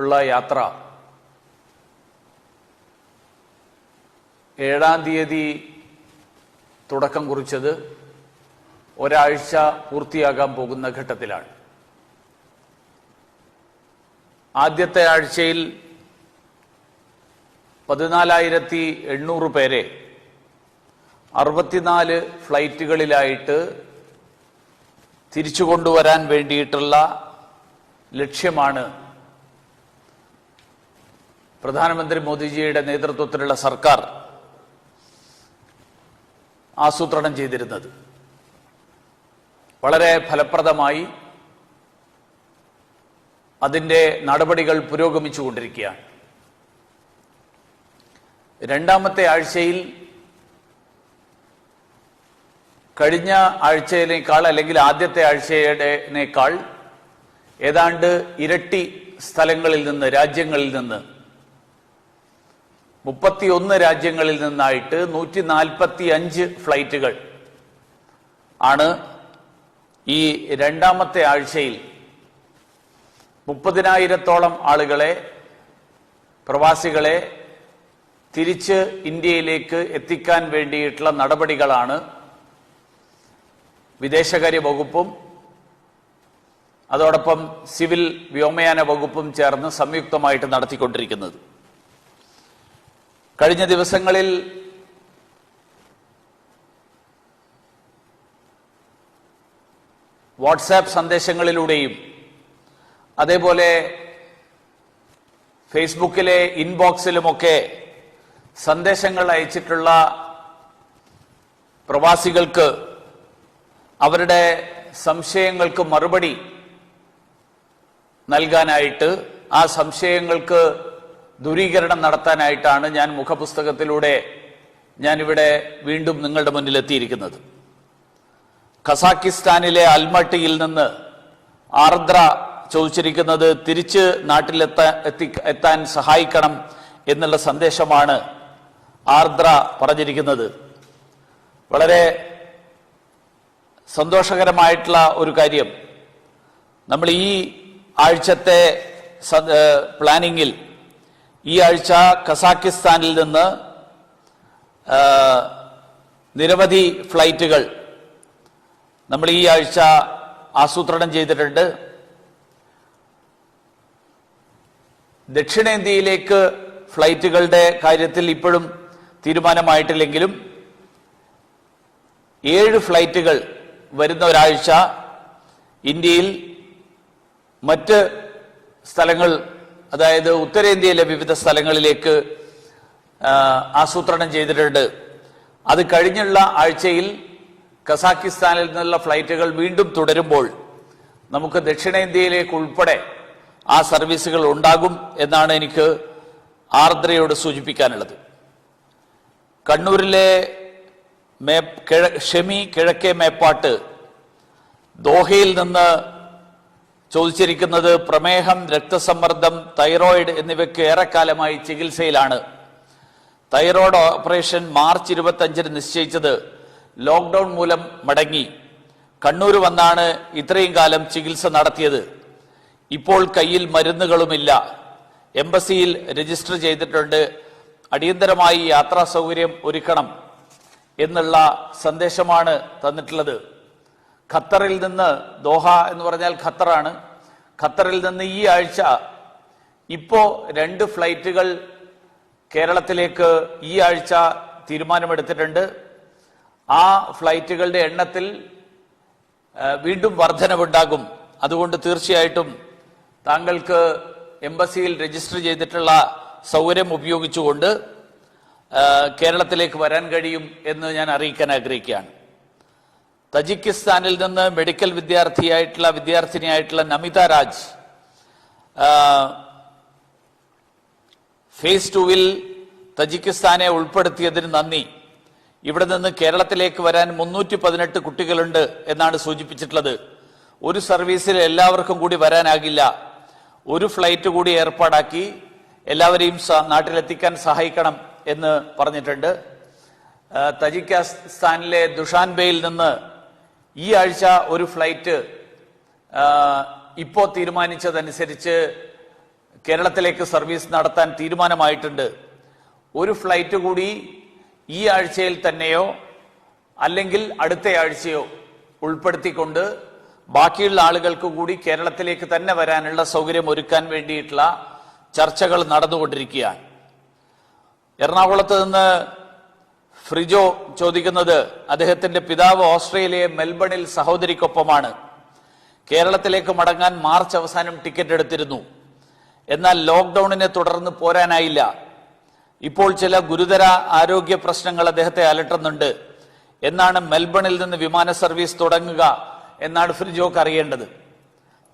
ഉള്ള യാത്ര 7-ാം തീയതി തുടക്കം കുറിച്ചത് ഒരാഴ്ച പൂർത്തിയാകാൻ പോകുന്ന ഘട്ടത്തിലാണ്. ആദ്യത്തെ ആഴ്ചയിൽ 14,800 പേരെ 64 ഫ്ലൈറ്റുകളിലായിട്ട് തിരിച്ചു കൊണ്ടുവരാൻ വേണ്ടിയിട്ടുള്ള ലക്ഷ്യമാണ് പ്രധാനമന്ത്രി മോദിജിയുടെ നേതൃത്വത്തിലുള്ള സർക്കാർ ആസൂത്രണം ചെയ്തിരുന്നത്. വളരെ ഫലപ്രദമായി അതിൻ്റെ നടപടികൾ പുരോഗമിച്ചുകൊണ്ടിരിക്കുകയാണ്. 2ാമത്തെ ആഴ്ചയിൽ കഴിഞ്ഞ ആഴ്ചയിലേക്കാൾ അല്ലെങ്കിൽ ആദ്യത്തെ ആഴ്ചയുടേക്കാൾ ഏതാണ്ട് ഇരട്ടി സ്ഥലങ്ങളിൽ നിന്ന്, രാജ്യങ്ങളിൽ നിന്ന് 31 രാജ്യങ്ങളിൽ നിന്നായിട്ട് 145 ഫ്ലൈറ്റുകൾ ആണ് ഈ 2ാമത്തെ ആഴ്ചയിൽ 30,000-ഓളം ആളുകളെ, പ്രവാസികളെ തിരിച്ച് ഇന്ത്യയിലേക്ക് എത്തിക്കാൻ വേണ്ടിയിട്ടുള്ള നടപടികളാണ് വിദേശകാര്യ വകുപ്പും അതോടൊപ്പം സിവിൽ വ്യോമയാന വകുപ്പും ചേർന്ന് സംയുക്തമായിട്ട് നടത്തിക്കൊണ്ടിരിക്കുന്നത്. കഴിഞ്ഞ ദിവസങ്ങളിൽ വാട്സാപ്പ് സന്ദേശങ്ങളിലൂടെയും അതേപോലെ ഫേസ്ബുക്കിലെ ഇൻബോക്സിലുമൊക്കെ സന്ദേശങ്ങൾ അയച്ചിട്ടുള്ള പ്രവാസികൾക്ക് അവരുടെ സംശയങ്ങൾക്ക് മറുപടി നൽകാനായിട്ട്, ആ സംശയങ്ങൾക്ക് ദൂരീകരണം നടത്താനായിട്ടാണ് ഞാൻ മുഖപുസ്തകത്തിലൂടെ ഞാനിവിടെ വീണ്ടും നിങ്ങളുടെ മുന്നിൽ എത്തിയിരിക്കുന്നത്. കസാക്കിസ്ഥാനിലെ അൽമട്ടിയിൽ നിന്ന് ആർദ്ര ചോദിച്ചിരിക്കുന്നത് തിരിച്ച് നാട്ടിലെത്താൻ സഹായിക്കണം എന്നുള്ള സന്ദേശമാണ് ആർദ്ര പറഞ്ഞിരിക്കുന്നത്. വളരെ സന്തോഷകരമായിട്ടുള്ള ഒരു കാര്യം, നമ്മൾ ഈ ആഴ്ചത്തെ പ്ലാനിങ്ങിൽ ഈ ആഴ്ച കസാക്കിസ്ഥാനിൽ നിന്ന് നിരവധി ഫ്ലൈറ്റുകൾ നമ്മൾ ഈ ആഴ്ച ആസൂത്രണം ചെയ്തിട്ടുണ്ട്. ദക്ഷിണേന്ത്യയിലേക്ക് ഫ്ലൈറ്റുകളുടെ കാര്യത്തിൽ ഇപ്പോഴും തീരുമാനമായിട്ടില്ലെങ്കിലും 7 ഫ്ലൈറ്റുകൾ വരുന്ന ഒരാഴ്ച ഇന്ത്യയിൽ മറ്റ് സ്ഥലങ്ങൾ, അതായത് ഉത്തരേന്ത്യയിലെ വിവിധ സ്ഥലങ്ങളിലേക്ക് ആസൂത്രണം ചെയ്തിട്ടുണ്ട്. അത് കഴിഞ്ഞുള്ള ആഴ്ചയിൽ കസാക്കിസ്ഥാനിൽ നിന്നുള്ള ഫ്ലൈറ്റുകൾ വീണ്ടും തുടരുമ്പോൾ നമുക്ക് ദക്ഷിണേന്ത്യയിലേക്ക് ഉൾപ്പെടെ ആ സർവീസുകൾ ഉണ്ടാകും എന്നാണ് എനിക്ക് ആർദ്രയോട് സൂചിപ്പിക്കാനുള്ളത്. കണ്ണൂരിലെ ഷെമി കിഴക്കേ മേപ്പാട്ട് ദോഹയിൽ നിന്ന് ചോദിച്ചിരിക്കുന്നത് പ്രമേഹം, രക്തസമ്മർദ്ദം, തൈറോയിഡ് എന്നിവയ്ക്ക് ഏറെക്കാലമായി ചികിത്സയിലാണ്. തൈറോയ്ഡ് ഓപ്പറേഷൻ മാർച്ച് 25-ന് നിശ്ചയിച്ചത് ലോക്ക്ഡൌൺ മൂലം മടങ്ങി. കണ്ണൂർ വന്നാണ് ഇത്രയും കാലം ചികിത്സ നടത്തിയത്. ഇപ്പോൾ കയ്യിൽ മരുന്നുകളുമില്ല. എംബസിയിൽ രജിസ്റ്റർ ചെയ്തിട്ടുണ്ട്. അടിയന്തരമായി യാത്രാ സൗകര്യം ഒരുക്കണം എന്നുള്ള സന്ദേശമാണ് തന്നിട്ടുള്ളത്. ഖത്തറിൽ നിന്ന്, ദോഹ എന്ന് പറഞ്ഞാൽ ഖത്തറാണ്, ഖത്തറിൽ നിന്ന് ഈ ആഴ്ച ഇപ്പോ 2 ഫ്ലൈറ്റുകൾ കേരളത്തിലേക്ക് ഈ ആഴ്ച തീരുമാനമെടുത്തിട്ടുണ്ട്. ആ ഫ്ലൈറ്റുകളുടെ എണ്ണത്തിൽ വീണ്ടും വർധനവുണ്ടാകും. അതുകൊണ്ട് തീർച്ചയായിട്ടും താങ്കൾക്ക് എംബസിയിൽ രജിസ്റ്റർ ചെയ്തിട്ടുള്ള സൗകര്യം ഉപയോഗിച്ചുകൊണ്ട് കേരളത്തിലേക്ക് വരാൻ കഴിയും എന്ന് ഞാൻ അറിയിക്കാൻ ആഗ്രഹിക്കുകയാണ്. തജിക്കിസ്ഥാനിൽ നിന്ന് മെഡിക്കൽ വിദ്യാർത്ഥിനിയായിട്ടുള്ള നമിത രാജ് ഫേസ് 2-വിൽ തജിക്കിസ്ഥാനെ ഉൾപ്പെടുത്തിയതിന് നന്ദി. ഇവിടെ നിന്ന് കേരളത്തിലേക്ക് വരാൻ 318 കുട്ടികളുണ്ട് എന്നാണ് സൂചിപ്പിച്ചിട്ടുള്ളത്. ഒരു സർവീസിൽ എല്ലാവർക്കും കൂടി വരാനാകില്ല. ഒരു ഫ്ലൈറ്റ് കൂടി ഏർപ്പാടാക്കി എല്ലാവരെയും നാട്ടിലെത്തിക്കാൻ സഹായിക്കണം എന്ന് പറഞ്ഞിട്ടുണ്ട്. തജിക്കിസ്ഥാനിലെ ദുഷാൻബെയിൽ നിന്ന് ഈ ആഴ്ച ഒരു ഫ്ലൈറ്റ് ഇപ്പോൾ തീരുമാനിച്ചതനുസരിച്ച് കേരളത്തിലേക്ക് സർവീസ് നടത്താൻ തീരുമാനമായിട്ടുണ്ട്. ഒരു ഫ്ലൈറ്റ് കൂടി ഈ ആഴ്ചയിൽ തന്നെയോ അല്ലെങ്കിൽ അടുത്ത ആഴ്ചയോ ഉൾപ്പെടുത്തിക്കൊണ്ട് ബാക്കിയുള്ള ആളുകൾക്ക് കൂടി കേരളത്തിലേക്ക് തന്നെ വരാനുള്ള സൗകര്യം ഒരുക്കാൻ വേണ്ടിയിട്ടുള്ള ചർച്ചകൾ നടന്നുകൊണ്ടിരിക്കുകയാണ്. എറണാകുളത്ത് നിന്ന് ഫ്രിജോ ചോദിക്കുന്നത്, അദ്ദേഹത്തിന്റെ പിതാവ് ഓസ്ട്രേലിയ മെൽബണിൽ സഹോദരിക്കൊപ്പമാണ്. കേരളത്തിലേക്ക് മടങ്ങാൻ മാർച്ച് അവസാനം ടിക്കറ്റ് എടുത്തിരുന്നു. എന്നാൽ ലോക്ക്ഡൌണിനെ തുടർന്ന് പോരാനായില്ല. ഇപ്പോൾ ചില ഗുരുതര ആരോഗ്യ പ്രശ്നങ്ങൾ അദ്ദേഹത്തെ അലട്ടുന്നുണ്ട്. എന്നാണ് മെൽബണിൽ നിന്ന് വിമാന സർവീസ് തുടങ്ങുക എന്നാണ് ഫ്രിജോക്ക് അറിയേണ്ടത്.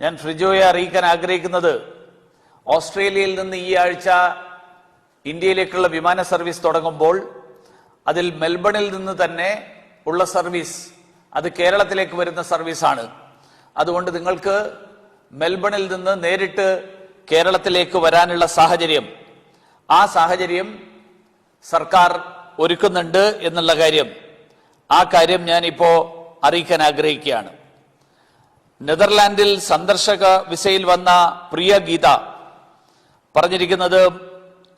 ഞാൻ ഫ്രിജോയെ അറിയിക്കാൻ ആഗ്രഹിക്കുന്നത്, ഓസ്ട്രേലിയയിൽ നിന്ന് ഈ ആഴ്ച ഇന്ത്യയിലേക്കുള്ള വിമാന സർവീസ് തുടങ്ങുമ്പോൾ അതിൽ മെൽബണിൽ നിന്ന് തന്നെ ഉള്ള സർവീസ് അത് കേരളത്തിലേക്ക് വരുന്ന സർവീസാണ്. അതുകൊണ്ട് നിങ്ങൾക്ക് മെൽബണിൽ നിന്ന് നേരിട്ട് കേരളത്തിലേക്ക് വരാനുള്ള സാഹചര്യം, ആ സാഹചര്യം സർക്കാർ ഒരുക്കുന്നുണ്ട് എന്നുള്ള കാര്യം ഞാൻ ഇപ്പോ അറിയിക്കാൻ ആഗ്രഹിക്കുകയാണ്. നെതർലാൻഡിൽ സന്ദർശക വിസയിൽ വന്ന പ്രിയ ഗീത പറഞ്ഞിരിക്കുന്നത്,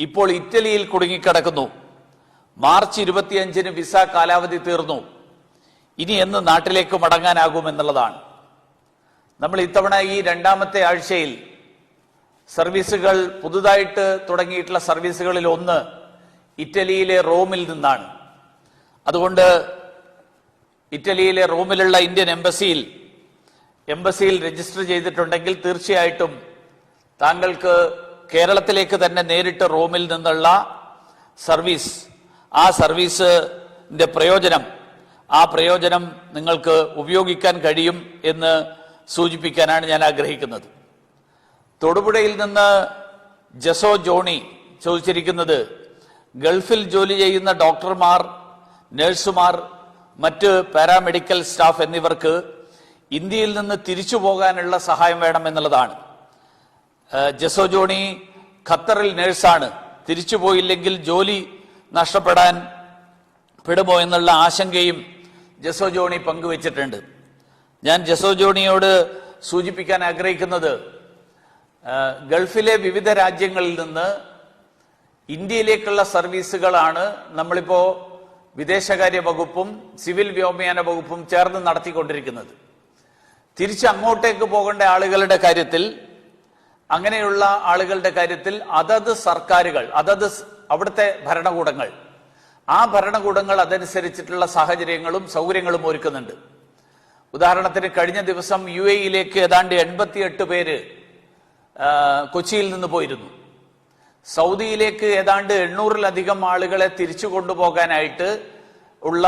ഇപ്പോൾ ഇറ്റലിയിൽ കുടുങ്ങിക്കിടക്കുന്നു. മാർച്ച് 25-ന് വിസ കാലാവധി തീർന്നു. ഇനി എന്ന് നാട്ടിലേക്ക് മടങ്ങാനാകുമെന്നുള്ളതാണ്. നമ്മൾ ഇത്തവണ ഈ രണ്ടാമത്തെ ആഴ്ചയിൽ സർവീസുകൾ പുതുതായിട്ട് തുടങ്ങിയിട്ടുള്ള സർവീസുകളിൽ ഒന്ന് ഇറ്റലിയിലെ റോമിൽ നിന്നാണ്. അതുകൊണ്ട് ഇറ്റലിയിലെ റോമിലുള്ള ഇന്ത്യൻ എംബസിയിൽ രജിസ്റ്റർ ചെയ്തിട്ടുണ്ടെങ്കിൽ തീർച്ചയായിട്ടും താങ്കൾക്ക് കേരളത്തിലേക്ക് തന്നെ നേരിട്ട് റോമിൽ നിന്നുള്ള സർവീസ്, ആ സർവീസിന്റെ പ്രയോജനം നിങ്ങൾക്ക് ഉപയോഗിക്കാൻ കഴിയും എന്ന് സൂചിപ്പിക്കാനാണ് ഞാൻ ആഗ്രഹിക്കുന്നത്. തൊടുപുഴയിൽ നിന്ന് ജസോ ജോണി ചോദിച്ചിരിക്കുന്നത്, ഗൾഫിൽ ജോലി ചെയ്യുന്ന ഡോക്ടർമാർ, നഴ്സുമാർ, മറ്റ് പാരാമെഡിക്കൽ സ്റ്റാഫ് എന്നിവർക്ക് ഇന്ത്യയിൽ നിന്ന് തിരിച്ചു പോകാനുള്ള സഹായം വേണമെന്നുള്ളതാണ്. ജസോ ജോണി ഖത്തറിൽ നഴ്സാണ്. തിരിച്ചു പോയില്ലെങ്കിൽ ജോലി നഷ്ടപ്പെടുമോ എന്നുള്ള ആശങ്കയും ജസോ ജോണി പങ്കുവച്ചിട്ടുണ്ട്. ഞാൻ ജസോ ജോണിയോട് സൂചിപ്പിക്കാൻ ആഗ്രഹിക്കുന്നത്, ഗൾഫിലെ വിവിധ രാജ്യങ്ങളിൽ നിന്ന് ഇന്ത്യയിലേക്കുള്ള സർവീസുകളാണ് നമ്മളിപ്പോ വിദേശകാര്യ വകുപ്പും സിവിൽ വ്യോമയാന വകുപ്പും ചേർന്ന് നടത്തിക്കൊണ്ടിരിക്കുന്നത്. തിരിച്ച് അങ്ങോട്ടേക്ക് പോകേണ്ട ആളുകളുടെ കാര്യത്തിൽ, അങ്ങനെയുള്ള ആളുകളുടെ കാര്യത്തിൽ അതത് സർക്കാരുകൾ, അതത് അവിടുത്തെ ഭരണകൂടങ്ങൾ, ആ ഭരണകൂടങ്ങൾ അതനുസരിച്ചിട്ടുള്ള സാഹചര്യങ്ങളും സൗകര്യങ്ങളും ഒരുക്കുന്നുണ്ട്. ഉദാഹരണത്തിന് കഴിഞ്ഞ ദിവസം UAE-യിലേക്ക് ഏതാണ്ട് 88 പേര് കൊച്ചിയിൽ നിന്ന് പോയിരുന്നു. സൗദിയിലേക്ക് ഏതാണ്ട് 800-ലധികം ആളുകളെ തിരിച്ചു കൊണ്ടുപോകാനായിട്ട് ഉള്ള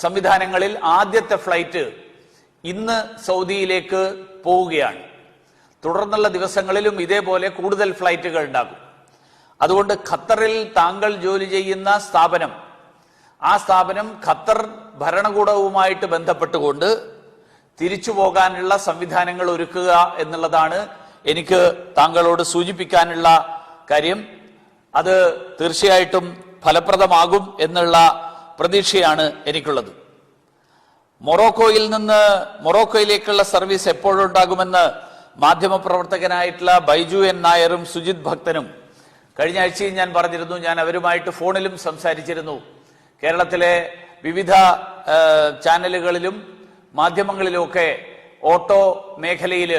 സംവിധാനങ്ങളിൽ ആദ്യത്തെ ഫ്ലൈറ്റ് ഇന്ന് സൗദിയിലേക്ക് പോവുകയാണ്. തുടർന്നുള്ള ദിവസങ്ങളിലും ഇതേപോലെ കൂടുതൽ ഫ്ലൈറ്റുകൾ ഉണ്ടാകും. അതുകൊണ്ട് ഖത്തറിൽ താങ്കൾ ജോലി ചെയ്യുന്ന സ്ഥാപനം, ആ സ്ഥാപനം ഖത്തർ ഭരണകൂടവുമായിട്ട് ബന്ധപ്പെട്ടുകൊണ്ട് തിരിച്ചു പോകാനുള്ള സംവിധാനങ്ങൾ ഒരുക്കുക എന്നുള്ളതാണ് എനിക്ക് താങ്കളോട് സൂചിപ്പിക്കാനുള്ള കാര്യം. അത് തീർച്ചയായിട്ടും ഫലപ്രദമാകും എന്നുള്ള പ്രതീക്ഷയാണ് എനിക്കുള്ളത്. മൊറോക്കോയിലേക്കുള്ള സർവീസ് എപ്പോഴുണ്ടാകുമെന്ന് മാധ്യമപ്രവർത്തകനായിട്ടുള്ള ബൈജു എൻ നായരും സുജിത് ഭക്തനും കഴിഞ്ഞ ആഴ്ചയും ഞാൻ പറഞ്ഞിരുന്നു. ഞാൻ അവരുമായിട്ട് ഫോണിലും സംസാരിച്ചിരുന്നു. കേരളത്തിലെ വിവിധ ചാനലുകളിലും മാധ്യമങ്ങളിലുമൊക്കെ ഓട്ടോ മേഖലയിൽ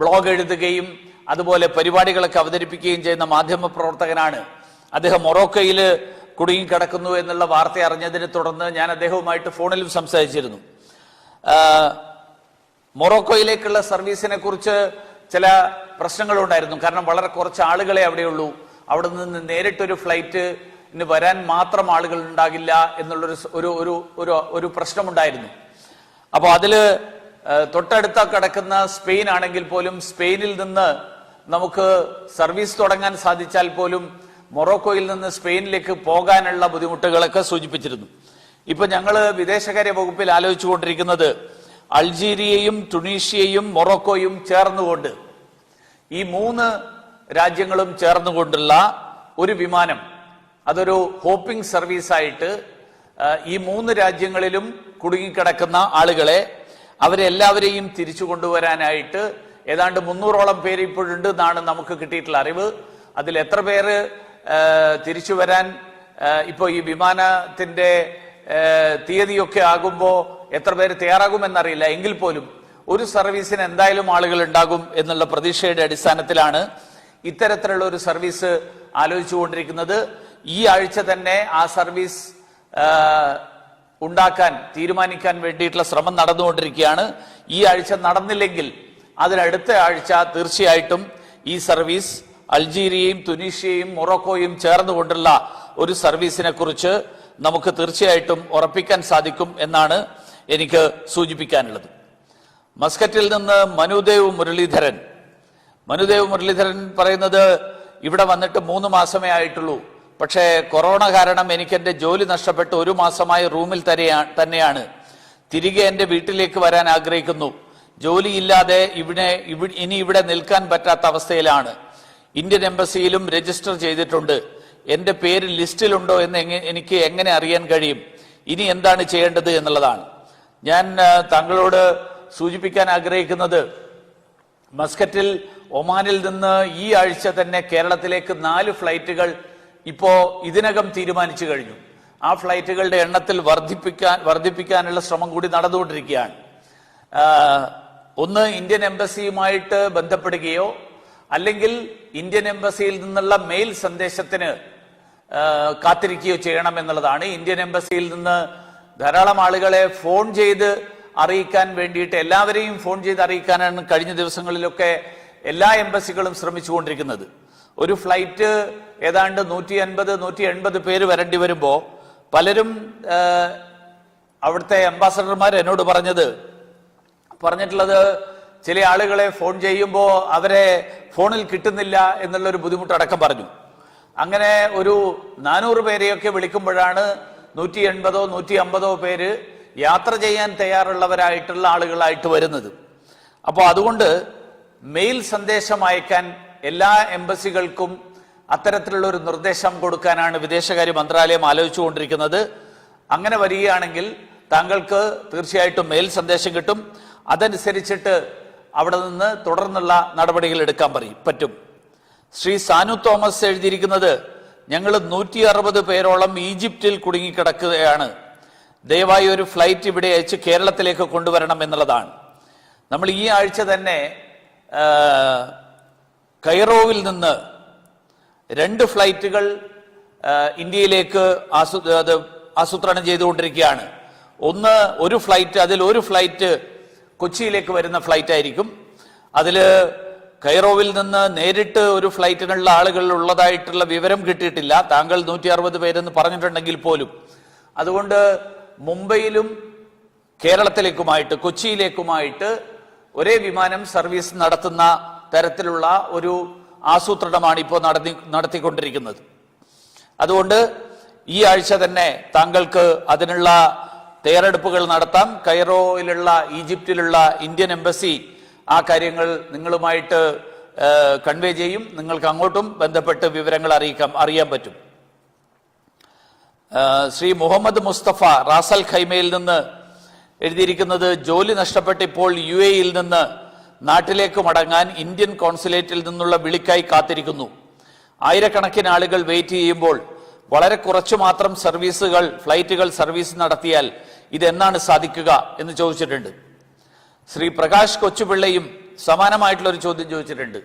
ബ്ലോഗ് എഴുതുകയും അതുപോലെ പരിപാടികളൊക്കെ അവതരിപ്പിക്കുകയും ചെയ്യുന്ന മാധ്യമ പ്രവർത്തകനാണ്. അദ്ദേഹം മൊറോക്കോയിൽ കുടുങ്ങിക്കിടക്കുന്നു എന്നുള്ള വാർത്ത അറിഞ്ഞതിനെ തുടർന്ന് ഞാൻ അദ്ദേഹവുമായിട്ട് ഫോണിലും സംസാരിച്ചിരുന്നു. മൊറോക്കോയിലേക്കുള്ള സർവീസിനെ കുറിച്ച് ചില പ്രശ്നങ്ങളുണ്ടായിരുന്നു. കാരണം വളരെ കുറച്ച് ആളുകളെ അവിടെയുള്ളൂ. അവിടെ നിന്ന് നേരിട്ടൊരു ഫ്ലൈറ്റിന് വരാൻ മാത്രം ആളുകൾ ഉണ്ടാകില്ല എന്നുള്ളൊരു പ്രശ്നമുണ്ടായിരുന്നു. അപ്പോൾ അതില് തൊട്ടടുത്ത കിടക്കുന്ന സ്പെയിൻ ആണെങ്കിൽ പോലും സ്പെയിനിൽ നിന്ന് നമുക്ക് സർവീസ് തുടങ്ങാൻ സാധിച്ചാൽ പോലും മൊറോക്കോയിൽ നിന്ന് സ്പെയിനിലേക്ക് പോകാനുള്ള ബുദ്ധിമുട്ടുകളൊക്കെ സൂചിപ്പിച്ചിരുന്നു. ഇപ്പൊ ഞങ്ങള് വിദേശകാര്യ വകുപ്പിൽ ആലോചിച്ചുകൊണ്ടിരിക്കുന്നത് അൾജീരിയയും ടുണീഷ്യയും മൊറോക്കോയും ചേർന്നുകൊണ്ട്, ഈ 3 രാജ്യങ്ങളും ചേർന്നുകൊണ്ടുള്ള ഒരു വിമാനം, അതൊരു ഹോപ്പിംഗ് സർവീസായിട്ട് ഈ 3 രാജ്യങ്ങളിലും കുടുങ്ങിക്കിടക്കുന്ന ആളുകളെ, അവരെല്ലാവരെയും തിരിച്ചു കൊണ്ടുവരാനായിട്ട് ഏതാണ്ട് 300ഓളം പേര് ഇപ്പോഴുണ്ട് എന്നാണ് നമുക്ക് കിട്ടിയിട്ടുള്ള അറിവ്. അതിൽ എത്ര പേര് തിരിച്ചു വരാൻ ഇപ്പോൾ ഈ വിമാനത്തിന്റെ തീയതിയൊക്കെ ആകുമ്പോൾ എത്ര പേര് തയ്യാറാകുമെന്നറിയില്ല. എങ്കിൽ പോലും ഒരു സർവീസിന് എന്തായാലും ആളുകൾ ഉണ്ടാകും എന്നുള്ള പ്രതീക്ഷയുടെ അടിസ്ഥാനത്തിലാണ് ഇത്തരത്തിലുള്ള ഒരു സർവീസ് ആലോചിച്ചുകൊണ്ടിരിക്കുന്നത്. ഈ ആഴ്ച തന്നെ ആ സർവീസ് ഉണ്ടാക്കാൻ തീരുമാനിക്കാൻ വേണ്ടിയിട്ടുള്ള ശ്രമം നടന്നുകൊണ്ടിരിക്കുകയാണ്. ഈ ആഴ്ച നടന്നില്ലെങ്കിൽ അതിനടുത്ത ആഴ്ച തീർച്ചയായിട്ടും ഈ സർവീസ് അൾജീരിയയും തുനീഷ്യയും മൊറോക്കോയും ചേർന്നുകൊണ്ടുള്ള ഒരു സർവീസിനെ കുറിച്ച് നമുക്ക് തീർച്ചയായിട്ടും ഉറപ്പിക്കാൻ സാധിക്കും എന്നാണ് എനിക്ക് സൂചിപ്പിക്കാനുള്ളത്. മസ്കറ്റിൽ നിന്ന് മനുദേവ് മുരളീധരൻ പറയുന്നത് ഇവിടെ വന്നിട്ട് 3 മാസമേ ആയിട്ടുള്ളൂ. പക്ഷേ കൊറോണ കാരണം എനിക്ക് എൻ്റെ ജോലി നഷ്ടപ്പെട്ട് 1 മാസമായി റൂമിൽ തന്നെയാണ്. തിരികെ എൻ്റെ വീട്ടിലേക്ക് വരാൻ ആഗ്രഹിക്കുന്നു. ജോലിയില്ലാതെ ഇനി ഇവിടെ നിൽക്കാൻ പറ്റാത്ത അവസ്ഥയിലാണ്. ഇന്ത്യൻ എംബസിയിലും രജിസ്റ്റർ ചെയ്തിട്ടുണ്ട്. എൻ്റെ പേര് ലിസ്റ്റിലുണ്ടോ എന്ന് എനിക്ക് എങ്ങനെ അറിയാൻ കഴിയും? ഇനി എന്താണ് ചെയ്യേണ്ടത് എന്നുള്ളതാണ്. ഞാൻ താങ്കളോട് സൂചിപ്പിക്കാൻ ആഗ്രഹിക്കുന്നത്, മസ്കറ്റിൽ ഒമാനിൽ നിന്ന് ഈ ആഴ്ച തന്നെ കേരളത്തിലേക്ക് 4 ഫ്ലൈറ്റുകൾ ഇപ്പോ ഇതിനകം തീരുമാനിച്ചു കഴിഞ്ഞു. ആ ഫ്ലൈറ്റുകളുടെ എണ്ണത്തിൽ വർദ്ധിപ്പിക്കാനുള്ള ശ്രമം കൂടി നടന്നുകൊണ്ടിരിക്കുകയാണ്. ഒന്ന് ഇന്ത്യൻ എംബസിയുമായിട്ട് ബന്ധപ്പെടുകയോ അല്ലെങ്കിൽ ഇന്ത്യൻ എംബസിയിൽ നിന്നുള്ള മെയിൽ സന്ദേശത്തിന് കാത്തിരിക്കുകയോ ചെയ്യണം എന്നുള്ളതാണ്. ഇന്ത്യൻ എംബസിയിൽ നിന്ന് ധാരാളം ആളുകളെ ഫോൺ ചെയ്ത് അറിയിക്കാൻ വേണ്ടിയിട്ട്, എല്ലാവരെയും ഫോൺ ചെയ്ത് അറിയിക്കാനാണ് കഴിഞ്ഞ ദിവസങ്ങളിലൊക്കെ എല്ലാ എംബസികളും ശ്രമിച്ചുകൊണ്ടിരിക്കുന്നത്. ഒരു ഫ്ലൈറ്റ് ഏതാണ്ട് 150-180 പേര് വരേണ്ടി വരുമ്പോൾ പലരും അവിടുത്തെ അംബാസഡർമാർ എന്നോട് പറഞ്ഞിട്ടുള്ളത് ചില ആളുകളെ ഫോൺ ചെയ്യുമ്പോൾ അവരെ ഫോണിൽ കിട്ടുന്നില്ല എന്നുള്ളൊരു ബുദ്ധിമുട്ടടക്കം പറഞ്ഞു. അങ്ങനെ ഒരു 400 പേരെയൊക്കെ വിളിക്കുമ്പോഴാണ് 180-150 പേര് യാത്ര ചെയ്യാൻ തയ്യാറുള്ളവരായിട്ടുള്ള ആളുകളായിട്ട് വരുന്നത്. അപ്പോൾ അതുകൊണ്ട് മെയിൽ സന്ദേശം അയക്കാൻ എല്ലാ എംബസികൾക്കും അത്തരത്തിലുള്ള ഒരു നിർദ്ദേശം കൊടുക്കാനാണ് വിദേശകാര്യ മന്ത്രാലയം ആലോചിച്ചുകൊണ്ടിരിക്കുന്നത്. അങ്ങനെ വരികയാണെങ്കിൽ താങ്കൾക്ക് തീർച്ചയായിട്ടും മെയിൽ സന്ദേശം കിട്ടും. അതനുസരിച്ചിട്ട് അവിടെ നിന്ന് തുടർന്നുള്ള നടപടികൾ എടുക്കാൻ പറ്റും. ശ്രീ സാനു തോമസ് എഴുതിയിരിക്കുന്നത്, ഞങ്ങൾ 160 പേരോളം ഈജിപ്തിൽ കുടുങ്ങിക്കിടക്കുകയാണ്. ദയവായി ഒരു ഫ്ലൈറ്റ് ഇവിടെ അയച്ച് കേരളത്തിലേക്ക് കൊണ്ടുവരണം എന്നുള്ളതാണ്. നമ്മൾ ഈ ആഴ്ച തന്നെ കൈറോവിൽ നിന്ന് 2 ഫ്ലൈറ്റുകൾ ഇന്ത്യയിലേക്ക് ആസൂത്രണം ചെയ്തുകൊണ്ടിരിക്കുകയാണ്. ഒരു ഫ്ലൈറ്റ് കൊച്ചിയിലേക്ക് വരുന്ന ഫ്ലൈറ്റ് ആയിരിക്കും. അതിൽ കൈറോവിൽ നിന്ന് നേരിട്ട് ഒരു ഫ്ലൈറ്റിനുള്ള ആളുകൾ ഉള്ളതായിട്ടുള്ള വിവരം കിട്ടിയിട്ടില്ല. താങ്കൾ 160 പേരെന്ന് പറഞ്ഞിട്ടുണ്ടെങ്കിൽ പോലും. അതുകൊണ്ട് മുംബൈയിലും കേരളത്തിലേക്കുമായിട്ട് കൊച്ചിയിലേക്കുമായിട്ട് ഒരേ വിമാനം സർവീസ് നടത്തുന്ന തരത്തിലുള്ള ഒരു ആസൂത്രണമാണ് ഇപ്പോൾ നടത്തിക്കൊണ്ടിരിക്കുന്നത്. അതുകൊണ്ട് ഈ ആഴ്ച തന്നെ താങ്കൾക്ക് അതിനുള്ള തയ്യാറെടുപ്പുകൾ നടത്താം. കൈറോയിലുള്ള ഈജിപ്തിലുള്ള ഇന്ത്യൻ എംബസി ആ കാര്യങ്ങൾ നിങ്ങളുമായിട്ട് കൺവേ ചെയ്യും. നിങ്ങൾക്ക് അങ്ങോട്ടും ബന്ധപ്പെട്ട് വിവരങ്ങൾ അറിയാൻ പറ്റും. ശ്രീ മുഹമ്മദ് മുസ്തഫ റാസൽ ഖൈമയിൽ നിന്ന് എഴുതിയിരിക്കുന്നത്, ജോലി നഷ്ടപ്പെട്ട് ഇപ്പോൾ UAE-യിൽ നിന്ന് നാട്ടിലേക്ക് മടങ്ങാൻ ഇന്ത്യൻ കോൺസുലേറ്റിൽ നിന്നുള്ള വിളിക്കായി കാത്തിരിക്കുന്നു. ആയിരക്കണക്കിന് ആളുകൾ വെയിറ്റ് ചെയ്യുമ്പോൾ വളരെ കുറച്ചു മാത്രം ഫ്ലൈറ്റുകൾ സർവീസ് നടത്തിയാൽ ഇതെന്നാണ് സാധിക്കുക എന്ന് ചോദിച്ചിട്ടുണ്ട്. ശ്രീ പ്രകാശ് കൊച്ചുപിള്ളയും സമാനമായിട്ടുള്ള ഒരു ചോദ്യം ചോദിച്ചിട്ടുണ്ട്.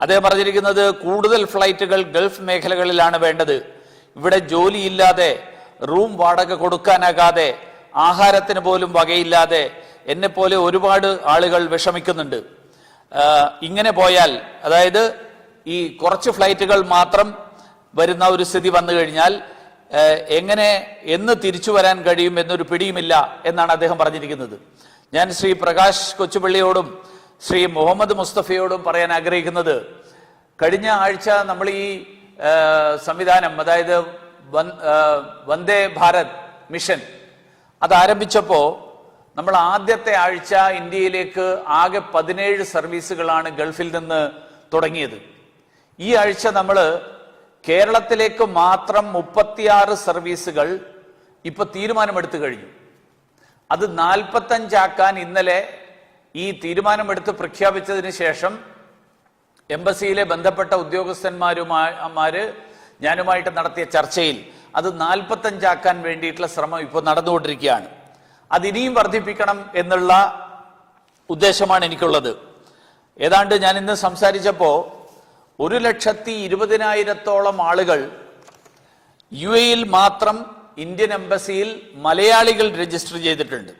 അദ്ദേഹം പറഞ്ഞിരിക്കുന്നത്, കൂടുതൽ ഫ്ലൈറ്റുകൾ ഗൾഫ് മേഖലകളിലാണ് വേണ്ടത്. ഇവിടെ ജോലിയില്ലാതെ, റൂം വാടക കൊടുക്കാനാകാതെ, ആഹാരത്തിന് പോലും വകയില്ലാതെ എന്നെപ്പോലെ ഒരുപാട് ആളുകൾ വിഷമിക്കുന്നുണ്ട്. ഇങ്ങനെ പോയാൽ, അതായത് ഈ കുറച്ച് ഫ്ലൈറ്റുകൾ മാത്രം വരുന്ന ഒരു സ്ഥിതി വന്നു കഴിഞ്ഞാൽ എന്ന് തിരിച്ചു വരാൻ കഴിയും എന്നൊരു പിടിയുമില്ല എന്നാണ് അദ്ദേഹം പറഞ്ഞിരിക്കുന്നത്. ഞാൻ ശ്രീ പ്രകാശ് കൊച്ചുപള്ളിയോടും ശ്രീ മുഹമ്മദ് മുസ്തഫയോടും പറയാൻ ആഗ്രഹിക്കുന്നത്, കഴിഞ്ഞ ആഴ്ച നമ്മൾ ഈ സംവിധാനം, അതായത് വന്ദേ ഭാരത് മിഷൻ അത് ആരംഭിച്ചപ്പോൾ നമ്മൾ ആദ്യത്തെ ആഴ്ച ഇന്ത്യയിലേക്ക് ആകെ 17 സർവീസുകളാണ് ഗൾഫിൽ നിന്ന് തുടങ്ങിയത്. ഈ ആഴ്ച നമ്മൾ കേരളത്തിലേക്ക് മാത്രം 36 സർവീസുകൾ ഇപ്പൊ തീരുമാനമെടുത്തു കഴിഞ്ഞു. അത് 45 ആക്കാൻ ഇന്നലെ ഈ തീരുമാനമെടുത്ത് പ്രഖ്യാപിച്ചതിന് ശേഷം എംബസിയിലെ ബന്ധപ്പെട്ട ഉദ്യോഗസ്ഥന്മാര് ഞാനുമായിട്ട് നടത്തിയ ചർച്ചയിൽ അത് 45 ആക്കാൻ വേണ്ടിയിട്ടുള്ള ശ്രമം ഇപ്പോൾ നടന്നുകൊണ്ടിരിക്കുകയാണ്. അതിനിയും വർദ്ധിപ്പിക്കണം എന്നുള്ള ഉദ്ദേശമാണ് എനിക്കുള്ളത്. ഏതാണ്ട് ഞാൻ ഇന്ന് സംസാരിച്ചപ്പോൾ 1,20,000-ഓളം ആളുകൾ UAE-യിൽ മാത്രം ഇന്ത്യൻ എംബസിയിൽ മലയാളികൾ രജിസ്റ്റർ ചെയ്തിട്ടുണ്ട്.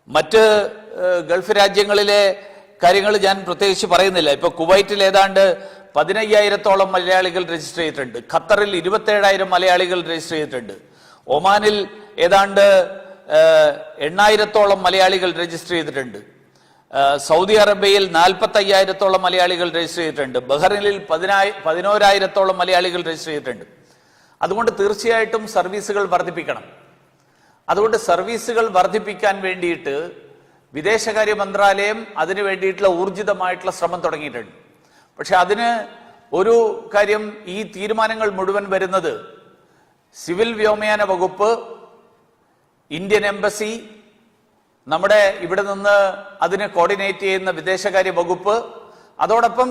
മറ്റ് ഗൾഫ് രാജ്യങ്ങളിലെ കാര്യങ്ങൾ ഞാൻ പ്രത്യേകിച്ച് പറയുന്നില്ല. ഇപ്പൊ കുവൈറ്റിൽ ഏതാണ്ട് 15,000-ഓളം മലയാളികൾ രജിസ്റ്റർ ചെയ്തിട്ടുണ്ട്. ഖത്തറിൽ 27,000 മലയാളികൾ രജിസ്റ്റർ ചെയ്തിട്ടുണ്ട്. ഒമാനിൽ ഏതാണ്ട് 8,000-ഓളം മലയാളികൾ രജിസ്റ്റർ ചെയ്തിട്ടുണ്ട്. സൗദി അറേബ്യയിൽ 45,000-ഓളം മലയാളികൾ രജിസ്റ്റർ ചെയ്തിട്ടുണ്ട്. ബഹ്റൈനിൽ 11,000-ഓളം മലയാളികൾ രജിസ്റ്റർ ചെയ്തിട്ടുണ്ട്. അതുകൊണ്ട് തീർച്ചയായിട്ടും സർവീസുകൾ വർദ്ധിപ്പിക്കണം. അതുകൊണ്ട് സർവീസുകൾ വർദ്ധിപ്പിക്കാൻ വേണ്ടിയിട്ട് വിദേശകാര്യ മന്ത്രാലയം അതിനു വേണ്ടിയിട്ടുള്ള ഊർജിതമായിട്ടുള്ള ശ്രമം തുടങ്ങിയിട്ടുണ്ട്. പക്ഷെ അതിന് ഒരു കാര്യം, ഈ തീരുമാനങ്ങൾ മുഴുവൻ വരുന്നത് സിവിൽ വ്യോമയാന വകുപ്പ്, ഇന്ത്യൻ എംബസി, നമ്മുടെ ഇവിടെ നിന്ന് അതിനെ കോർഡിനേറ്റ് ചെയ്യുന്ന വിദേശകാര്യ വകുപ്പ്, അതോടൊപ്പം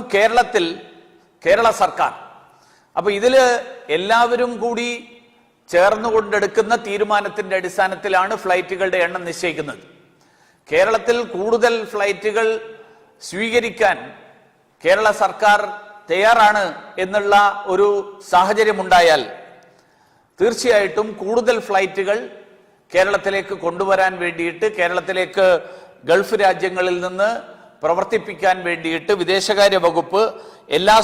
കേരള സർക്കാർ. അപ്പൊ ഇതില് എല്ലാവരും കൂടി ചേർന്നുകൊണ്ടെടുക്കുന്ന തീരുമാനത്തിന്റെ അടിസ്ഥാനത്തിലാണ് ഫ്ലൈറ്റുകളുടെ എണ്ണം നിശ്ചയിക്കുന്നത്. കേരളത്തിൽ കൂടുതൽ ഫ്ലൈറ്റുകൾ സ്വീകരിക്കാൻ കേരള സർക്കാർ തയ്യാറാണ് എന്നുള്ള ഒരു സാഹചര്യമുണ്ടായാൽ തീർച്ചയായിട്ടും കൂടുതൽ ഫ്ലൈറ്റുകൾ കേരളത്തിലേക്ക് കൊണ്ടുവരാൻ വേണ്ടിയിട്ട്, കേരളത്തിലേക്ക് ഗൾഫ് രാജ്യങ്ങളിൽ നിന്ന് പ്രവർത്തിപ്പിക്കാൻ വേണ്ടിയിട്ട് വിദേശകാര്യ വകുപ്പ് എല്ലാ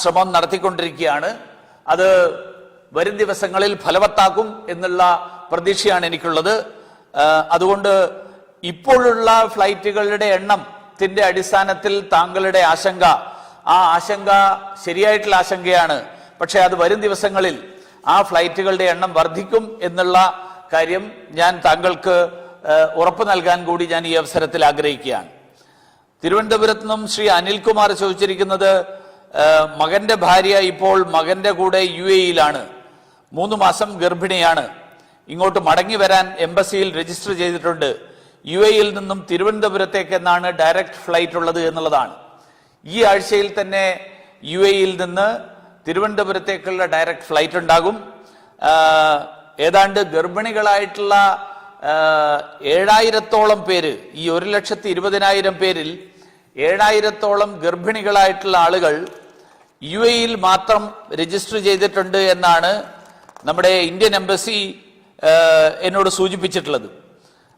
ശ്രമം നടത്തിക്കൊണ്ടിരിക്കുകയാണ്. അത് വരും ദിവസങ്ങളിൽ ഫലവത്താക്കും എന്നുള്ള പ്രതീക്ഷയാണ് എനിക്കുള്ളത്. അതുകൊണ്ട് ഇപ്പോഴുള്ള ഫ്ലൈറ്റുകളുടെ എണ്ണത്തിന്റെ അടിസ്ഥാനത്തിൽ താങ്കളുടെ ആശങ്ക ശരിയായിട്ടുള്ള ആശങ്കയാണ്. പക്ഷെ അത് വരും ദിവസങ്ങളിൽ ആ ഫ്ലൈറ്റുകളുടെ എണ്ണം വർദ്ധിക്കും എന്നുള്ള കാര്യം ഞാൻ താങ്കൾക്ക് ഉറപ്പ് നൽകാൻ കൂടി ഞാൻ ഈ അവസരത്തിൽ ആഗ്രഹിക്കുകയാണ്. തിരുവനന്തപുരത്ത് നിന്നും ശ്രീ അനിൽകുമാർ ചോദിച്ചിരിക്കുന്നത്, മകന്റെ ഭാര്യ ഇപ്പോൾ മകന്റെ കൂടെ UAE-യിലാണ്, 3 മാസം ഗർഭിണിയാണ്, ഇങ്ങോട്ട് മടങ്ങി വരാൻ എംബസിയിൽ രജിസ്റ്റർ ചെയ്തിട്ടുണ്ട്. UAE-യിൽ നിന്നും തിരുവനന്തപുരത്തേക്ക് എന്നാണ് ഡയറക്റ്റ് ഫ്ലൈറ്റ് ഉള്ളത് എന്നുള്ളതാണ്. ഈ ആഴ്ചയിൽ തന്നെ UAE-യിൽ നിന്ന് തിരുവനന്തപുരത്തേക്കുള്ള ഡയറക്റ്റ് ഫ്ലൈറ്റ് ഉണ്ടാകും. ഏതാണ്ട് ഗർഭിണികളായിട്ടുള്ള 7,000-ഓളം പേര്, ഈ 1,20,000 പേരിൽ 7,000-ഓളം ഗർഭിണികളായിട്ടുള്ള ആളുകൾ UAE-യിൽ മാത്രം രജിസ്റ്റർ ചെയ്തിട്ടുണ്ട് എന്നാണ് നമ്മുടെ ഇന്ത്യൻ എംബസി എന്നോട് സൂചിപ്പിച്ചിട്ടുള്ളത്.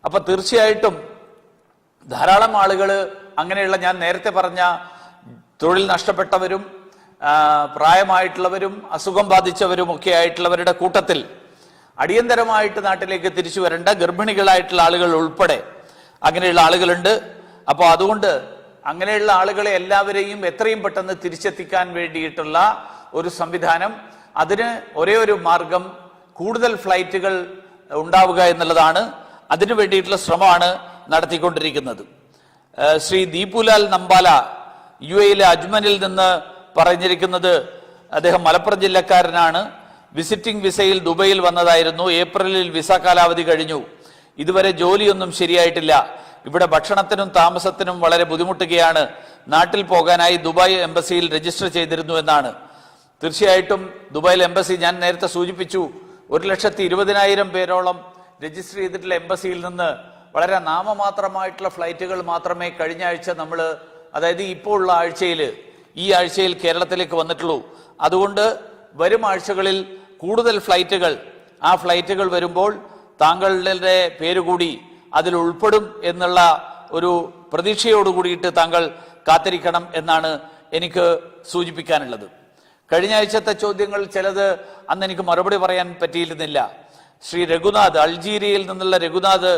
അപ്പൊ തീർച്ചയായിട്ടും ധാരാളം ആളുകൾ അങ്ങനെയുള്ള, ഞാൻ നേരത്തെ പറഞ്ഞ തൊഴിൽ നഷ്ടപ്പെട്ടവരും പ്രായമായിട്ടുള്ളവരും അസുഖം ബാധിച്ചവരും ഒക്കെ ആയിട്ടുള്ളവരുടെ കൂട്ടത്തിൽ അടിയന്തരമായിട്ട് നാട്ടിലേക്ക് തിരിച്ചു വരേണ്ട ഗർഭിണികളായിട്ടുള്ള ആളുകൾ ഉൾപ്പെടെ അങ്ങനെയുള്ള ആളുകളുണ്ട്. അപ്പോൾ അതുകൊണ്ട് അങ്ങനെയുള്ള ആളുകളെ എല്ലാവരെയും എത്രയും പെട്ടെന്ന് തിരിച്ചെത്തിക്കാൻ വേണ്ടിയിട്ടുള്ള ഒരു സംവിധാനം, അതിന് ഒരേ ഒരു മാർഗം കൂടുതൽ ഫ്ലൈറ്റുകൾ ഉണ്ടാവുക എന്നുള്ളതാണ്. അതിനു വേണ്ടിയിട്ടുള്ള ശ്രമമാണ് നടത്തിക്കൊണ്ടിരിക്കുന്നത്. ശ്രീ ദീപുലാൽ നമ്പാല UAE-യിലെ അജ്മനിൽ നിന്ന് പറഞ്ഞിരിക്കുന്നത്, അദ്ദേഹം മലപ്പുറം ജില്ലക്കാരനാണ്. വിസിറ്റിംഗ് വിസയിൽ ദുബൈയിൽ വന്നതായിരുന്നു. ഏപ്രിലിൽ വിസ കാലാവധി കഴിഞ്ഞു. ഇതുവരെ ജോലിയൊന്നും ശരിയായിട്ടില്ല. ഇവിടെ ഭക്ഷണത്തിനും താമസത്തിനും വളരെ ബുദ്ധിമുട്ടുകയാണ്. നാട്ടിൽ പോകാനായി ദുബായ് എംബസിയിൽ രജിസ്റ്റർ ചെയ്തിരുന്നു എന്നാണ്. തീർച്ചയായിട്ടും ദുബായിൽ എംബസി, ഞാൻ നേരത്തെ സൂചിപ്പിച്ചു, 1,20,000 പേരോളം രജിസ്റ്റർ ചെയ്തിട്ടുള്ള എംബസിയിൽ നിന്ന് വളരെ നാമമാത്രമായിട്ടുള്ള ഫ്ലൈറ്റുകൾ മാത്രമേ കഴിഞ്ഞ ആഴ്ച നമ്മൾ, അതായത് ഇപ്പോൾ ഉള്ള ഈ ആഴ്ചയിൽ കേരളത്തിലേക്ക് വന്നിട്ടുള്ളൂ. അതുകൊണ്ട് വരും ആഴ്ചകളിൽ കൂടുതൽ ഫ്ലൈറ്റുകൾ, ആ ഫ്ലൈറ്റുകൾ വരുമ്പോൾ താങ്കളുടെ പേര് കൂടി അതിൽ ഉൾപ്പെടും എന്നുള്ള ഒരു പ്രതീക്ഷയോട് കൂടിയിട്ട് താങ്കൾ കാത്തിരിക്കണം എന്നാണ് എനിക്ക് സൂചിപ്പിക്കാനുള്ളത്. കഴിഞ്ഞ ആഴ്ചത്തെ ചോദ്യങ്ങൾ ചിലത് അന്ന് എനിക്ക് മറുപടി പറയാൻ പറ്റിയിരുന്നില്ല. ശ്രീ രഘുനാഥ്, അൾജീരിയയിൽ നിന്നുള്ള രഘുനാഥ്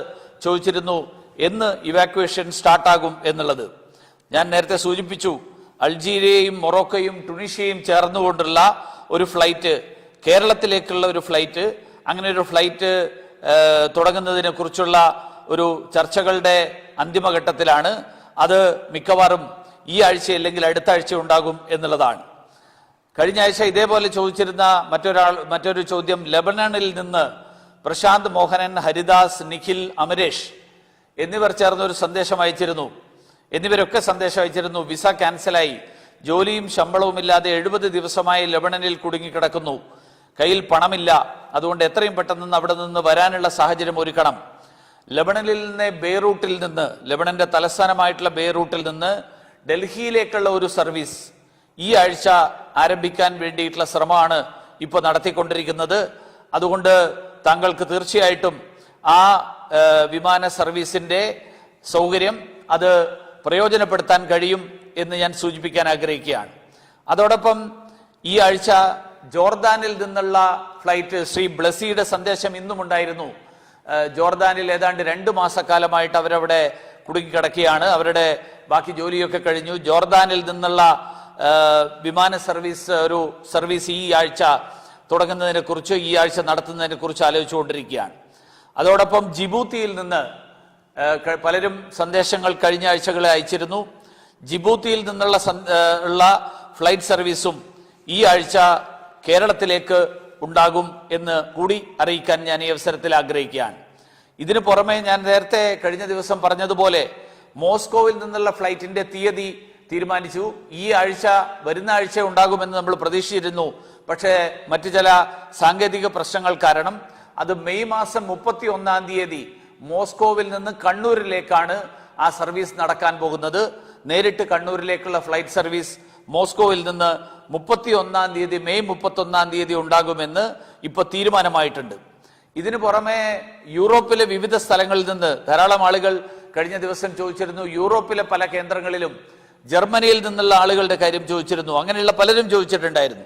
ചോദിച്ചിരുന്നു, എന്ന് ഇവാക്യുവേഷൻ സ്റ്റാർട്ടാകും എന്നുള്ളത്. ഞാൻ നേരത്തെ സൂചിപ്പിച്ചു, അൾജീരിയയും മൊറോക്കോയും ടുണീഷ്യയും ചേർന്നുകൊണ്ടുള്ള ഒരു ഫ്ലൈറ്റ്, കേരളത്തിലേക്കുള്ള ഒരു ഫ്ലൈറ്റ്, അങ്ങനെ ഒരു ഫ്ലൈറ്റ് തുടങ്ങുന്നതിനെ കുറിച്ചുള്ള ഒരു ചർച്ചകളുടെ അന്തിമഘട്ടത്തിലാണ്. അത് മിക്കവാറും ഈ ആഴ്ച അല്ലെങ്കിൽ അടുത്ത ആഴ്ച ഉണ്ടാകും എന്നുള്ളതാണ്. കഴിഞ്ഞ ആഴ്ച ഇതേപോലെ ചോദിച്ചിരുന്ന മറ്റൊരു ചോദ്യം ലബനനിൽ നിന്ന് പ്രശാന്ത് മോഹനൻ, ഹരിദാസ്, നിഖിൽ, അമരേഷ് എന്നിവർ ചേർന്ന് ഒരു സന്ദേശം അയച്ചിരുന്നു. എന്നിവരൊക്കെ സന്ദേശം അയച്ചിരുന്നു. വിസ ക്യാൻസലായി, ജോലിയും ശമ്പളവുമില്ലാതെ 70 ദിവസമായി ലബണനിൽ കുടുങ്ങിക്കിടക്കുന്നു, കയ്യിൽ പണമില്ല, അതുകൊണ്ട് എത്രയും പെട്ടെന്ന് അവിടെ നിന്ന് വരാനുള്ള സാഹചര്യം ഒരുക്കണം. ലബണനിൽ നിന്ന് ബെയ്റൂട്ടിൽ നിന്ന്, ലബണന്റെ തലസ്ഥാനമായിട്ടുള്ള ബെയ്റൂട്ടിൽ നിന്ന് ഡൽഹിയിലേക്കുള്ള ഒരു സർവീസ് ഈ ആഴ്ച ആരംഭിക്കാൻ വേണ്ടിയിട്ടുള്ള ശ്രമമാണ് ഇപ്പോൾ നടത്തിക്കൊണ്ടിരിക്കുന്നത്. അതുകൊണ്ട് താങ്കൾക്ക് തീർച്ചയായിട്ടും ആ വിമാന സർവീസിന്റെ സൗകര്യം അത് പ്രയോജനപ്പെടുത്താൻ കഴിയും എന്ന് ഞാൻ സൂചിപ്പിക്കാൻ ആഗ്രഹിക്കുകയാണ്. അതോടൊപ്പം ഈ ആഴ്ച ജോർദാനിൽ നിന്നുള്ള ഫ്ലൈറ്റ് ശ്രീ ബ്ലസിയുടെ സന്ദേശം ഇന്നും ഉണ്ടായിരുന്നു. ജോർദാനിൽ ഏതാണ്ട് 2 മാസക്കാലമായിട്ട് അവരവിടെ കുടുങ്ങിക്കിടക്കുകയാണ്. അവരുടെ ബാക്കി ജോലിയൊക്കെ കഴിഞ്ഞു. ജോർദാനിൽ നിന്നുള്ള വിമാന ഒരു സർവീസ് ഈ ആഴ്ച തുടങ്ങുന്നതിനെ കുറിച്ച്, ഈ ആഴ്ച നടത്തുന്നതിനെ കുറിച്ച് ആലോചിച്ചുകൊണ്ടിരിക്കുകയാണ്. അതോടൊപ്പം ജിബൂത്തിയിൽ നിന്ന് പലരും സന്ദേശങ്ങൾ കഴിഞ്ഞ ആഴ്ചകളെ അയച്ചിരുന്നു. ജിബൂത്തിയിൽ നിന്നുള്ള ഫ്ലൈറ്റ് സർവീസും ഈ ആഴ്ച കേരളത്തിലേക്ക് ഉണ്ടാകും എന്ന് കൂടി അറിയിക്കാൻ ഞാൻ ഈ അവസരത്തിൽ ആഗ്രഹിക്കുകയാണ്. ഇതിനു പുറമെ ഞാൻ നേരത്തെ കഴിഞ്ഞ ദിവസം പറഞ്ഞതുപോലെ മോസ്കോവിൽ നിന്നുള്ള ഫ്ലൈറ്റിന്റെ തീയതി തീരുമാനിച്ചു. ഈ ആഴ്ച വരുന്ന ആഴ്ച ഉണ്ടാകുമെന്ന് നമ്മൾ പ്രതീക്ഷിച്ചിരുന്നു. പക്ഷേ മറ്റു ചില സാങ്കേതിക പ്രശ്നങ്ങൾ കാരണം അത് മെയ് മാസം 31-ാം തീയതി മോസ്കോവിൽ നിന്ന് കണ്ണൂരിലേക്കാണ് ആ സർവീസ് നടക്കാൻ പോകുന്നത്. നേരിട്ട് കണ്ണൂരിലേക്കുള്ള ഫ്ലൈറ്റ് സർവീസ് മോസ്കോവിൽ നിന്ന് 31-ാം തീയതി മെയ് 31-ാം തീയതി ഉണ്ടാകുമെന്ന് ഇപ്പോൾ തീരുമാനമായിട്ടുണ്ട്. ഇതിനു പുറമെ യൂറോപ്പിലെ വിവിധ സ്ഥലങ്ങളിൽ നിന്ന് ധാരാളം ആളുകൾ കഴിഞ്ഞ ദിവസം ചോദിച്ചിരുന്നു. യൂറോപ്പിലെ പല കേന്ദ്രങ്ങളിലും ജർമ്മനിയിൽ നിന്നുള്ള ആളുകളുടെ കാര്യം ചോദിച്ചിരുന്നു. അങ്ങനെയുള്ള പലരും ചോദിച്ചിട്ടുണ്ടായിരുന്നു.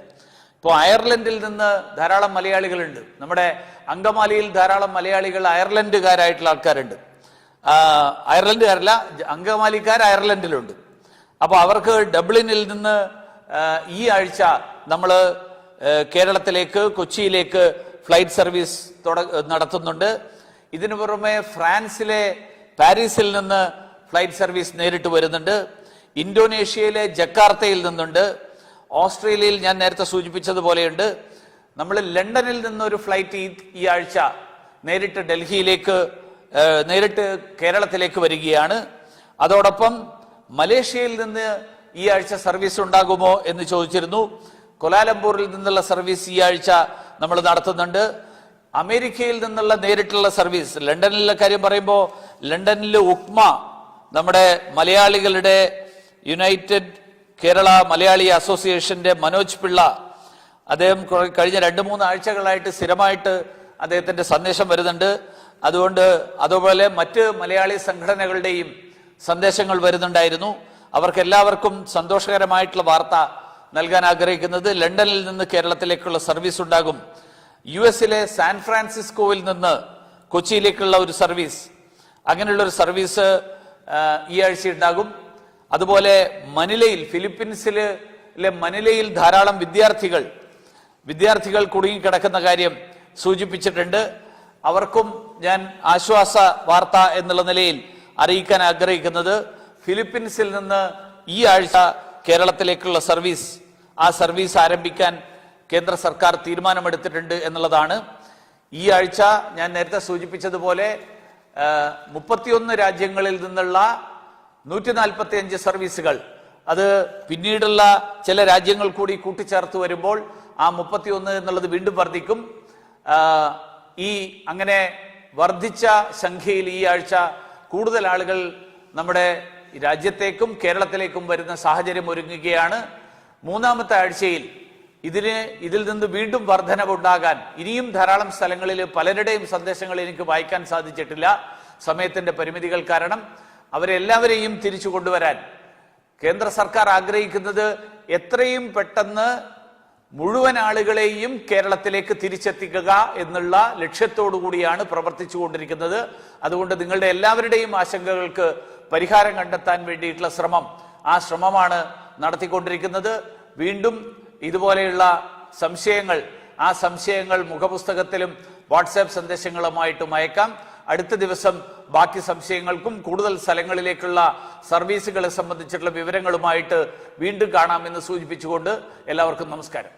ഇപ്പോൾ അയർലൻഡിൽ നിന്ന് ധാരാളം മലയാളികളുണ്ട്. നമ്മുടെ അങ്കമാലിയിൽ ധാരാളം മലയാളികൾ അയർലൻഡുകാരായിട്ടുള്ള ആൾക്കാരുണ്ട്. അയർലൻഡുകാരല്ല, അങ്കമാലിക്കാർ അയർലൻഡിലുണ്ട്. അപ്പോൾ അവർക്ക് ഡബ്ലിനിൽ നിന്ന് ഈ ആഴ്ച നമ്മൾ കേരളത്തിലേക്ക്, കൊച്ചിയിലേക്ക് ഫ്ലൈറ്റ് സർവീസ് നടത്തുന്നുണ്ട്. ഇതിനു പുറമെ ഫ്രാൻസിലെ പാരീസിൽ നിന്ന് ഫ്ലൈറ്റ് സർവീസ് നേരിട്ട് വരുന്നുണ്ട്. ഇന്തോനേഷ്യയിലെ ജക്കാർത്തയിൽ നിന്നുണ്ട്. ഓസ്ട്രേലിയയിൽ ഞാൻ നേരത്തെ സൂചിപ്പിച്ചതുപോലെയുണ്ട്. നമ്മൾ ലണ്ടനിൽ നിന്നൊരു ഫ്ലൈറ്റ് ഈ ആഴ്ച നേരിട്ട് ഡൽഹിയിലേക്ക്, നേരിട്ട് കേരളത്തിലേക്ക് വരികയാണ്. അതോടൊപ്പം മലേഷ്യയിൽ നിന്ന് ഈ ആഴ്ച സർവീസ് ഉണ്ടാകുമോ എന്ന് ചോദിച്ചിരുന്നു. കൊലാലംപൂരിൽ നിന്നുള്ള സർവീസ് ഈ ആഴ്ച നമ്മൾ നടത്തുന്നുണ്ട്. അമേരിക്കയിൽ നിന്നുള്ള നേരിട്ടുള്ള സർവീസ്, ലണ്ടനിലെ കാര്യം പറയുമ്പോൾ ലണ്ടനിലെ ഉക്മ, നമ്മുടെ മലയാളികളുടെ യുണൈറ്റഡ് കേരള മലയാളി അസോസിയേഷന്റെ മനോജ് പിള്ള, അദ്ദേഹം കഴിഞ്ഞ 2-3 ആഴ്ചകളായിട്ട് സ്ഥിരമായിട്ട് അദ്ദേഹത്തിന്റെ സന്ദേശം വരുന്നുണ്ട്. അതുപോലെ മറ്റ് മലയാളി സംഘടനകളുടെയും സന്ദേശങ്ങൾ വരുന്നുണ്ടായിരുന്നു. അവർക്കെല്ലാവർക്കും സന്തോഷകരമായിട്ടുള്ള വാർത്ത നൽകാൻ ആഗ്രഹിക്കുന്നത് ലണ്ടനിൽ നിന്ന് കേരളത്തിലേക്കുള്ള സർവീസ് ഉണ്ടാകും. US-ലെ സാൻ ഫ്രാൻസിസ്കോയിൽ നിന്ന് കൊച്ചിയിലേക്കുള്ള ഒരു സർവീസ്, അങ്ങനെയുള്ള ഒരു സർവീസ് ഈ ആഴ്ച ഉണ്ടാകും. അതുപോലെ മനിലയിൽ, ഫിലിപ്പീൻസിലെ മനിലയിൽ ധാരാളം വിദ്യാർത്ഥികൾ കുടുങ്ങിക്കിടക്കുന്ന കാര്യം സൂചിപ്പിച്ചിട്ടുണ്ട്. അവർക്കും ഞാൻ ആശ്വാസ വാർത്ത എന്നുള്ള നിലയിൽ അറിയിക്കാൻ ആഗ്രഹിക്കുന്നത് ഫിലിപ്പീൻസിൽ നിന്ന് ഈ ആഴ്ച കേരളത്തിലേക്കുള്ള ആ സർവീസ് ആരംഭിക്കാൻ കേന്ദ്ര സർക്കാർ തീരുമാനമെടുത്തിട്ടുണ്ട് എന്നുള്ളതാണ്. ഈ ആഴ്ച ഞാൻ നേരത്തെ സൂചിപ്പിച്ചതുപോലെ 31 രാജ്യങ്ങളിൽ നിന്നുള്ള 145 സർവീസുകൾ, അത് പിന്നീടുള്ള ചില രാജ്യങ്ങൾ കൂടി കൂട്ടിച്ചേർത്ത് വരുമ്പോൾ ആ 31 എന്നുള്ളത് വീണ്ടും വർദ്ധിക്കും. അങ്ങനെ വർദ്ധിച്ച സംഖ്യയിൽ ഈ ആഴ്ച കൂടുതൽ ആളുകൾ നമ്മുടെ രാജ്യത്തേക്കും കേരളത്തിലേക്കും വരുന്ന സാഹചര്യം ഒരുങ്ങുകയാണ്. 3-ാമത്തെ ആഴ്ചയിൽ ഇതിൽ നിന്ന് വീണ്ടും വർധനവുണ്ടാകാൻ ഇനിയും ധാരാളം സ്ഥലങ്ങളിൽ പലരുടെയും സന്ദേശങ്ങൾ എനിക്ക് വായിക്കാൻ സാധിച്ചിട്ടില്ല, സമയത്തിന്റെ പരിമിതികൾ കാരണം. അവരെല്ലാവരെയും തിരിച്ചു കൊണ്ടുവരാൻ കേന്ദ്ര സർക്കാർ ആഗ്രഹിക്കുന്നത് എത്രയും പെട്ടെന്ന് മുഴുവൻ ആളുകളെയും കേരളത്തിലേക്ക് തിരിച്ചെത്തിക്കുക എന്നുള്ള ലക്ഷ്യത്തോടു കൂടിയാണ് പ്രവർത്തിച്ചു കൊണ്ടിരിക്കുന്നത്. അതുകൊണ്ട് നിങ്ങളുടെ എല്ലാവരുടെയും ആശങ്കകൾക്ക് പരിഹാരം കണ്ടെത്താൻ വേണ്ടിയിട്ടുള്ള ആ ശ്രമമാണ് നടത്തിക്കൊണ്ടിരിക്കുന്നത്. വീണ്ടും ഇതുപോലെയുള്ള ആ സംശയങ്ങൾ മുഖപുസ്തകത്തിലും വാട്സാപ്പ് സന്ദേശങ്ങളുമായിട്ടും അയക്കാം. അടുത്ത ദിവസം ബാക്കി സംശയങ്ങൾക്കും കൂടുതൽ സ്ഥലങ്ങളിലേക്കുള്ള സർവീസുകളെ സംബന്ധിച്ചിട്ടുള്ള വിവരങ്ങളുമായിട്ട് വീണ്ടും കാണാമെന്ന് സൂചിപ്പിച്ചുകൊണ്ട് എല്ലാവർക്കും നമസ്കാരം.